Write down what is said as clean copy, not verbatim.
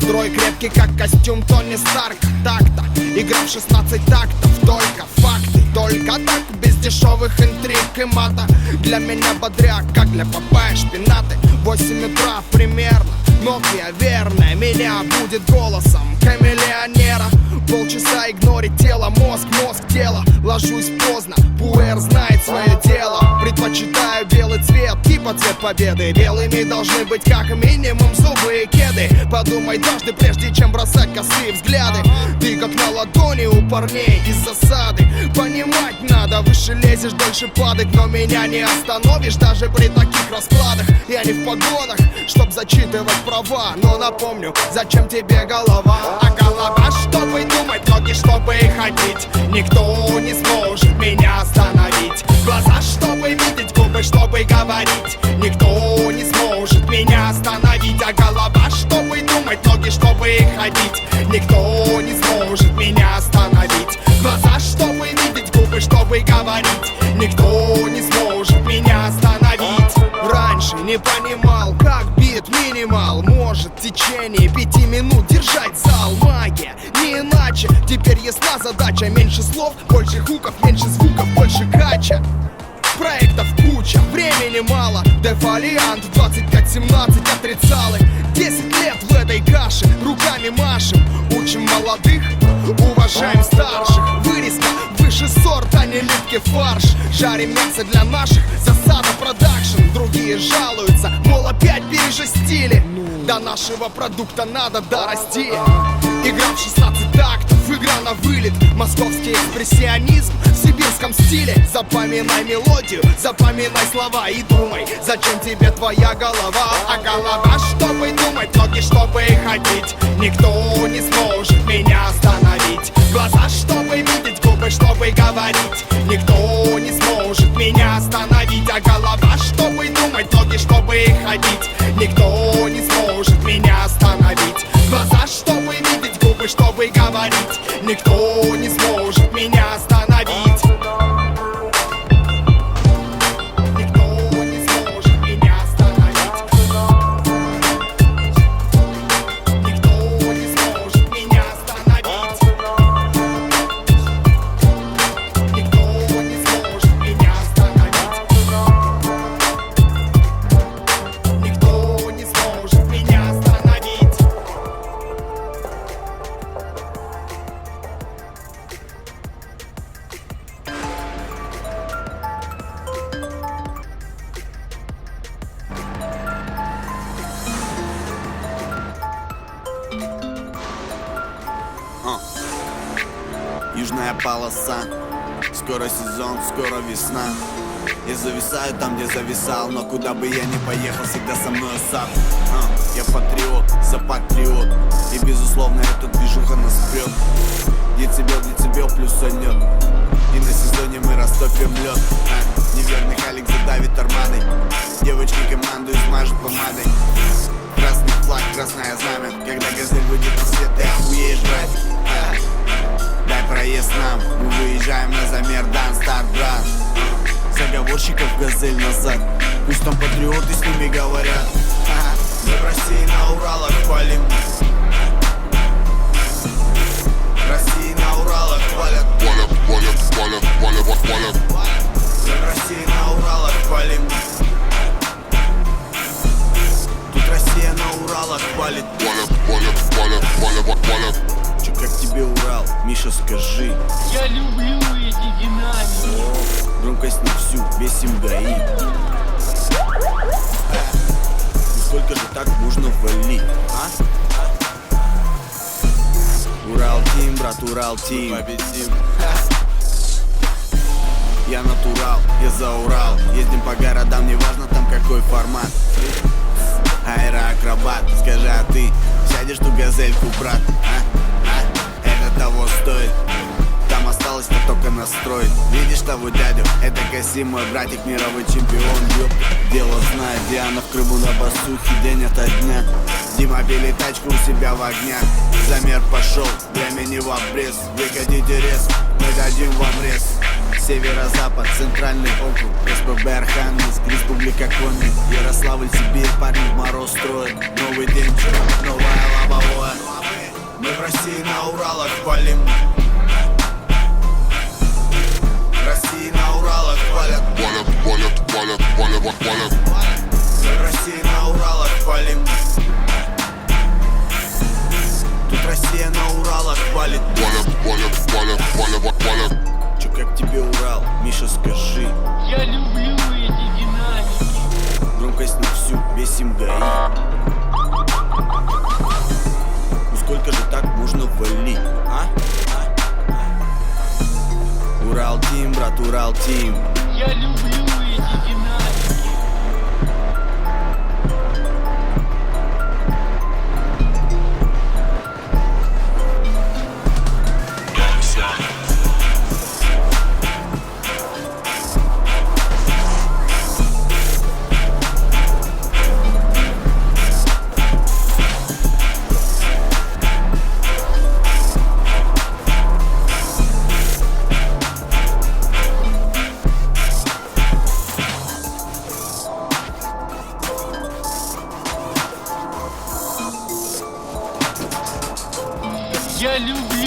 Строй крепкий, как костюм Тони Старка. Так-то, игра в 16 тактов. Только факты, только так, без дешевых интриг и мата. Для меня бодряк, как для Папайи шпинаты. 8 утра примерно, Nokia верная меня будет голосом камелеонера. Полчаса игнорить тело, мозг, тело. Ложусь поздно, пуэр знает свое дело. Предпочитаю белый цвет, типа цвет победы. Белыми должны быть как минимум зубы и кеды. Подумай дважды, прежде чем бросать косые взгляды. Ты как на ладони у парней из засады. Понимать надо, выше лезешь, дольше падать. Но меня не остановишь даже при таких раскладах. Я не в погонах, чтоб зачитывать права. Но напомню, зачем тебе голова? А голова, чтобы думать, ноги, чтобы ходить. Никто не сможет меня остановить. Глаза, чтобы видеть, губы, чтобы говорить. Никто не сможет меня остановить. А голова, чтобы думать, ноги, чтобы ходить. Никто не сможет меня остановить. Глаза, чтобы видеть, губы, чтобы говорить. Никто не сможет меня остановить. Раньше не понимал, как бит минимал может в течение 5 минут держать зал. Магия, не иначе. Теперь ясна задача. Меньше слов, больше хуков, меньше звуков, больше кача. Проектов куча, времени мало. Дефолиант 25-17 отрицалы. 10 лет в этой каше, руками машем. Учим молодых, уважаем старших. Вырезка выше сорт, а не липкий фарш. Жарим мясо для наших, засада продакшн. Другие жалуются, мол, опять пережестили. До нашего продукта надо дорасти. Игра в 16 тактов, игра на вылет. Московский экспрессионизм в сибирском стиле. Запоминай мелодию, запоминай слова и думай, зачем тебе твоя голова. А голова, чтобы думать, ноги, чтобы ходить. Никто не сможет меня остановить. Глаза, чтобы видеть, губы, чтобы говорить. Никто не сможет меня остановить. А голова, чтобы думать, ноги, чтобы ходить. Никто не сможет меня остановить. Глаза, чтобы видеть, губы, чтобы говорить. Никто не сможет меня остановить. Никто не сможет меня остановить. Никто не сможет меня остановить. Никто не сможет меня остановить. Никто не сможет меня остановить. Южная полоса, скоро сезон, скоро весна. Я зависаю там, где зависал, но куда бы я ни поехал, всегда со мной сад. Я патриот, за патриот. И безусловно эта движуха нас прет. Децибел плюсанет. И на сезоне мы растопим лед. Неверный Халик задавит армадой. Девочки команду измажет помадой. Красный флаг, красное знамя. Когда газель выйдет на свет, ты охуеешь, брат. Дай проезд нам, мы выезжаем на замер, дан старт, брат. Заговорщиков газель назад, пусть там патриоты с ними говорят. Мы в России на Уралах хвалим. В России на Уралах хвалят. Мы в России на Уралах хвалим. Тут Россия на Уралах хвалит. Че, как тебе Урал? Миша, скажи. Я люблю эти динамики. Громкость не всю, весим ГАИ. Сколько же так можно валить, а? Урал Тим, брат, Урал Тим. Победим. Я натурал, я за Урал. Ездим по городам, неважно там какой формат. Аэроакробат, скажи, а ты сядешь ту газельку, брат, Это того стоит. Там осталось-то только настроить. Видишь того дядю? Это Касим, мой братик, мировой чемпион, ёп. Дело знает, Диана в Крыму на басухе день ото дня. Дима пилит тачку у себя в огнях. Замер пошел, времени в обрез. Выходите рез, мы дадим вам рез. Северо-запад, центральный округ, СПБ Архангельск, Республика Коми, Ярославль, Сибирь, парни в мороз строят. Новый день, новое лобовое. Мы в России на Уралах палим. В России на Уралах палят. Мы в России на Уралах палим. Тут Россия на Уралах палит. Чё, как тебе Урал? Миша, скажи. Я люблю эти динамики. Громкость на всю, бесим ГАИ. Ну сколько же так можно валить, а? Урал Тим, брат, Урал Тим. Я люблю эти динамики. Я люблю